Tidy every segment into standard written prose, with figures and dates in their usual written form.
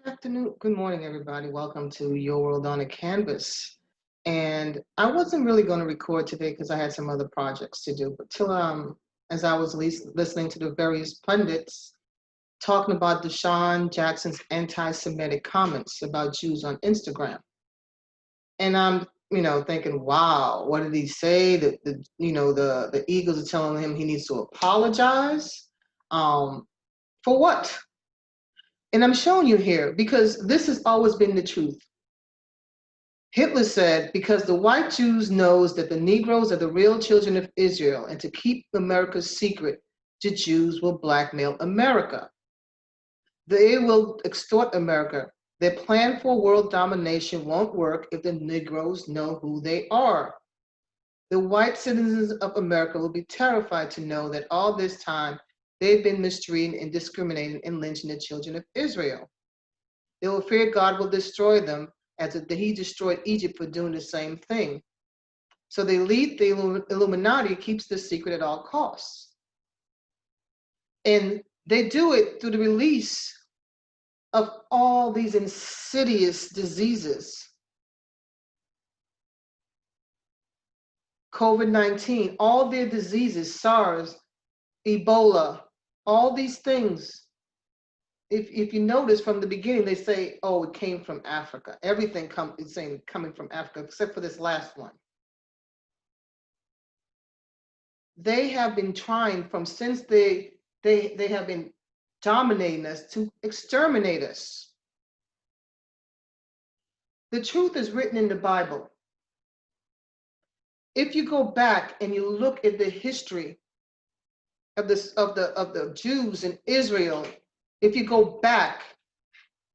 Afternoon. Good morning, everybody. Welcome to Your World on a Canvas. And I wasn't really going to record today because I had some other projects to do. But as I was listening to the various pundits talking about DeSean Jackson's anti-Semitic comments about Jews on Instagram, and I'm thinking, wow, what did he say? The Eagles are telling him he needs to apologize. For what? And I'm showing you here because this has always been the truth. Hitler said, because the white Jews knows that the Negroes are the real children of Israel, and to keep America's secret, the Jews will blackmail America. They will extort America. Their plan for world domination won't work if the Negroes know who they are. The white citizens of America will be terrified to know that all this time they've been mistreating and discriminating and lynching the children of Israel. They will fear God will destroy them as he destroyed Egypt for doing the same thing. So they lead the Illuminati keeps the secret at all costs. And they do it through the release of all these insidious diseases. COVID-19, all their diseases, SARS, Ebola, all these things. If you notice from the beginning, they say, oh, it came from Africa. Everything is saying coming from Africa, except for this last one. They have been trying since they have been dominating us to exterminate us. The truth is written in the Bible. If you go back and you look at the history of the Jews in Israel, if you go back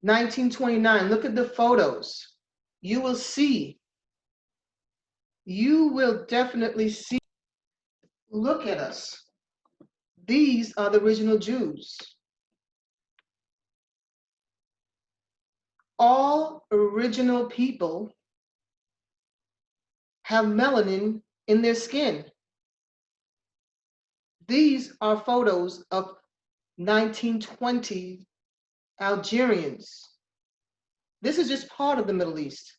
1929, look at the photos, you will definitely see, look at us. These are the original Jews. All original people have melanin in their skin. These are photos of 1920 Algerians. This is just part of the Middle East.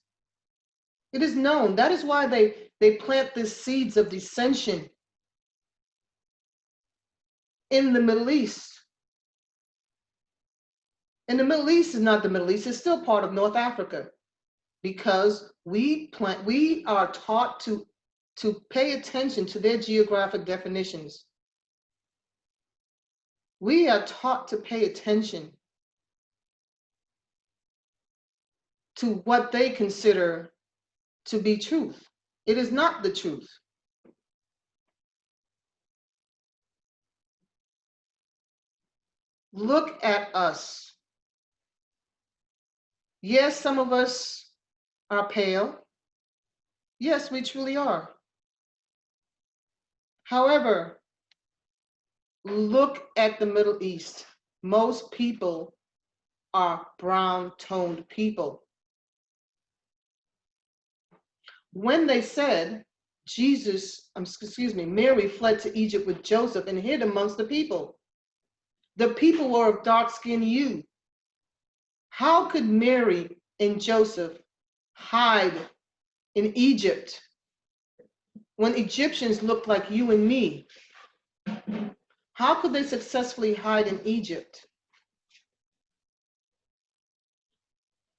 It is known. That is why they plant the seeds of dissension in the Middle East. And the Middle East is not the Middle East, it's still part of North Africa, because we are taught to pay attention to their geographic definitions. We are taught to pay attention to what they consider to be truth. It is not the truth. Look at us. Yes, some of us are pale. Yes, we truly are. However, look at the Middle East. Most people are brown-toned people. When they said Mary fled to Egypt with Joseph and hid amongst the people were of dark-skinned hue. How could Mary and Joseph hide in Egypt when Egyptians looked like you and me? How could they successfully hide in Egypt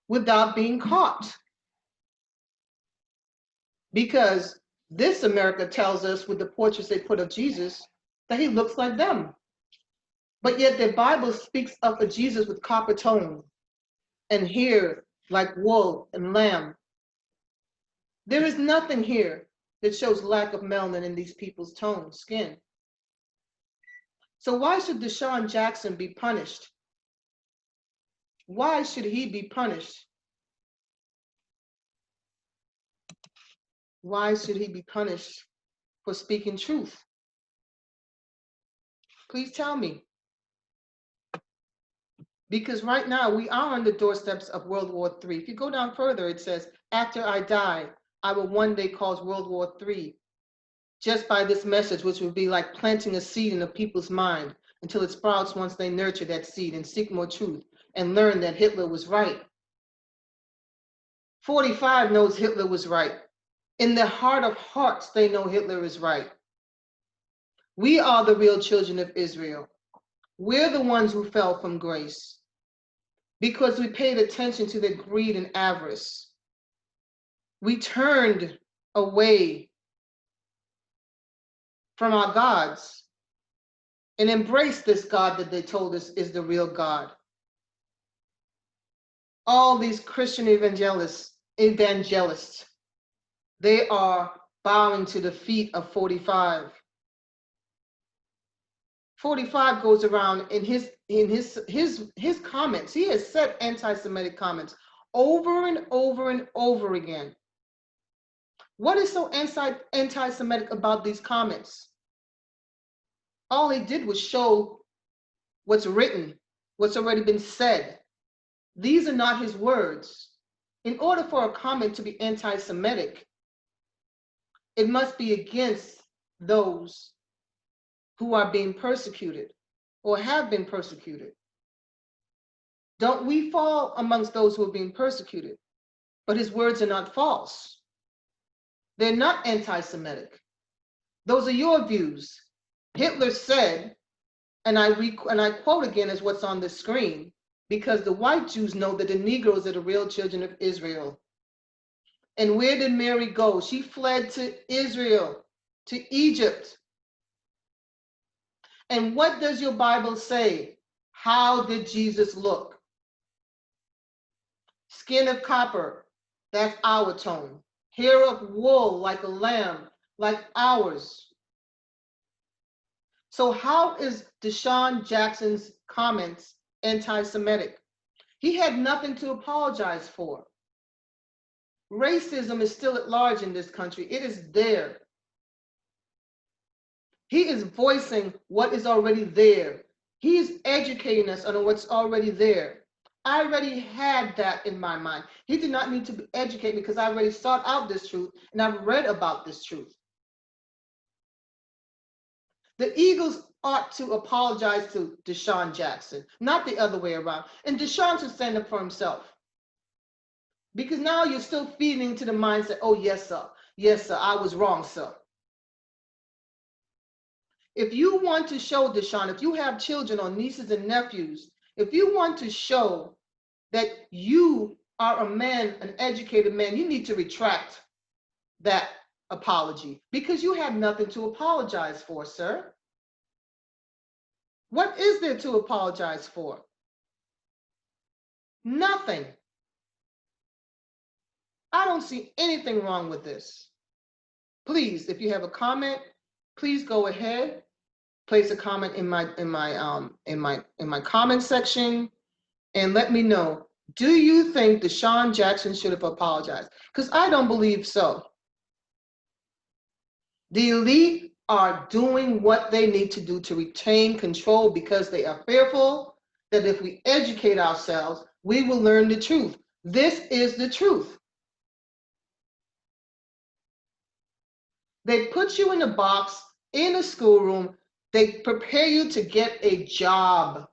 without being caught? Because this America tells us with the portraits they put of Jesus that he looks like them. But yet the Bible speaks of a Jesus with copper tone and hair like wool and lamb. There is nothing here that shows lack of melanin in these people's skin. So why should DeSean Jackson be punished? Why should he be punished? Why should he be punished for speaking truth? Please tell me. Because right now we are on the doorsteps of World War III. If you go down further, it says, after I die, I will one day cause World War III. Just by this message, which would be like planting a seed in a people's mind until it sprouts once they nurture that seed and seek more truth. and learn that Hitler was right. 45 knows Hitler was right. In their heart of hearts, they know Hitler is right. We are the real children of Israel. We're the ones who fell from grace because we paid attention to their greed and avarice. We turned away from our gods and embraced this God that they told us is the real God. All these Christian evangelists, they are bowing to the feet of 45. 45 goes around in his comments. He has said anti-Semitic comments over and over and over again. What is so anti-Semitic about these comments? All he did was show what's written, what's already been said. These are not his words. In order for a comment to be anti-Semitic, it must be against those who are being persecuted or have been persecuted. Don't we fall amongst those who are being persecuted? But his words are not false. They're not anti-Semitic. Those are your views. Hitler said, and I quote again as what's on the screen, because the white Jews know that the Negroes are the real children of Israel. And where did Mary go? She fled to Israel, to Egypt. And what does your Bible say? How did Jesus look? Skin of copper, that's our tone. Hair of wool like a lamb, like ours. So how is DeSean Jackson's comments anti-Semitic? He had nothing to apologize for. Racism is still at large in this country. It is there. He is voicing what is already there. He's educating us on what's already there. I already had that in my mind. He did not need to educate me because I already sought out this truth and I've read about this truth. The Eagles ought to apologize to DeSean Jackson, not the other way around. And DeSean should stand up for himself. Because now you're still feeding into the mindset, oh, yes, sir. Yes, sir, I was wrong, sir. If you want to show, DeSean, if you have children or nieces and nephews, if you want to show that you are a man, an educated man, you need to retract that apology because you have nothing to apologize for, sir. What is there to apologize for? Nothing. I don't see anything wrong with this. Please, if you have a comment, please go ahead. Place a comment in my comment section and let me know. Do you think DeSean Jackson should have apologized? Because I don't believe so. The elite are doing what they need to do to retain control because they are fearful that if we educate ourselves, we will learn the truth. This is the truth. They put you in a box in a schoolroom. They prepare you to get a job.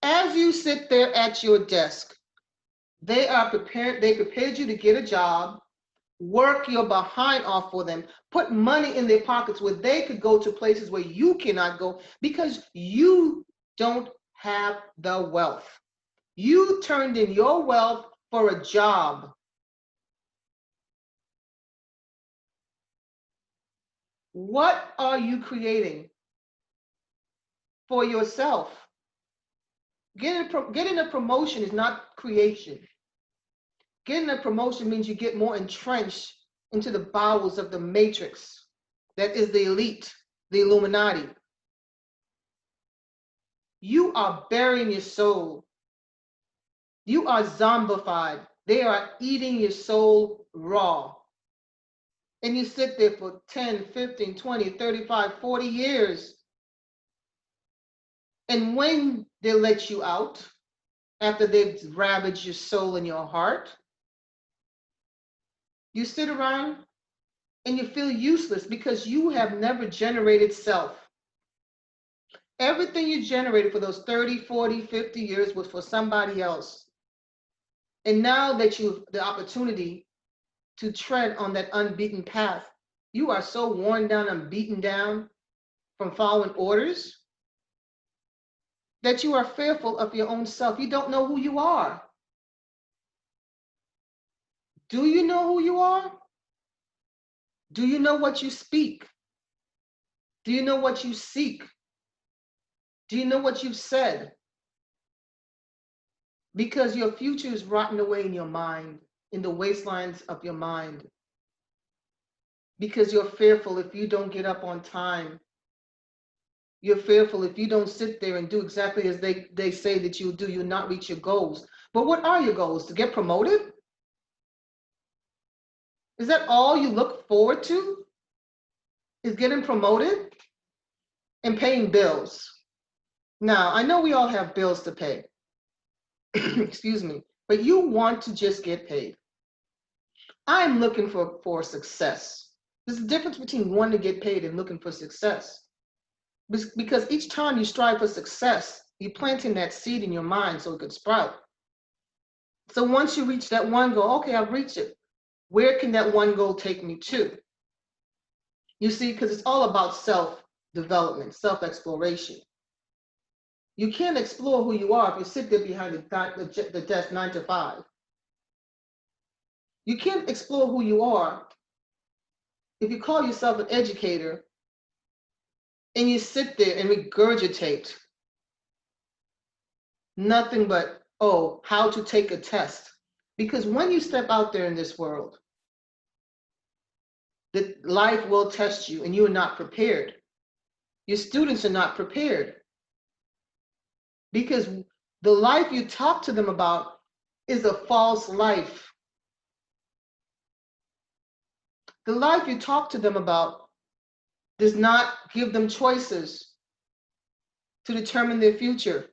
As you sit there at your desk, they prepared you to get a job, work your behind off for them, put money in their pockets where they could go to places where you cannot go because you don't have the wealth. You turned in your wealth for a job. What are you creating for yourself? Getting a promotion is not creation. Getting a promotion means you get more entrenched into the bowels of the matrix that is the elite, the Illuminati. You are burying your soul. You are zombified. They are eating your soul raw. And you sit there for 10, 15, 20, 35, 40 years. And when they let you out, after they've ravaged your soul and your heart, you sit around and you feel useless because you have never generated self. Everything you generated for those 30, 40, 50 years was for somebody else. And now that you have the opportunity to tread on that unbeaten path, you are so worn down and beaten down from following orders that you are fearful of your own self. You don't know who you are. Do you know who you are? Do you know what you speak? Do you know what you seek? Do you know what you've said? Because your future is rotting away in your mind, in the wastelands of your mind. Because you're fearful if you don't get up on time. You're fearful if you don't sit there and do exactly as they say that you'll do, you'll not reach your goals. But what are your goals? To get promoted? Is that all you look forward to? Is getting promoted and paying bills? Now, I know we all have bills to pay. Excuse me. But you want to just get paid. I'm looking for success. There's a difference between wanting to get paid and looking for success. Because each time you strive for success, you're planting that seed in your mind so it could sprout. So once you reach that one goal, okay, I've reached it. Where can that one goal take me to? You see, because it's all about self-development, self-exploration. You can't explore who you are if you sit there behind the desk 9 to 5. You can't explore who you are if you call yourself an educator and you sit there and regurgitate nothing but, oh, how to take a test. Because when you step out there in this world, that life will test you and you are not prepared. Your students are not prepared. Because the life you talk to them about is a false life. The life you talk to them about does not give them choices to determine their future.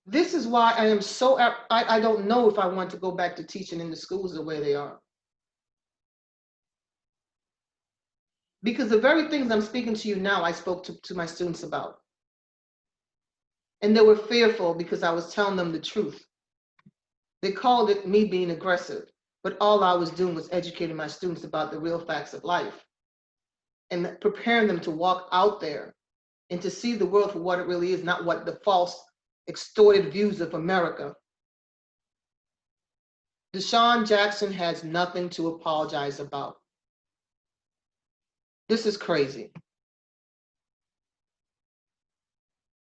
This is why I am so, I don't know if I want to go back to teaching in the schools the way they are. Because the very things I'm speaking to you now, I spoke to my students about. And they were fearful because I was telling them the truth. They called it me being aggressive, but all I was doing was educating my students about the real facts of life and preparing them to walk out there and to see the world for what it really is, not what the false, extorted views of America. DeSean Jackson has nothing to apologize about. This is crazy.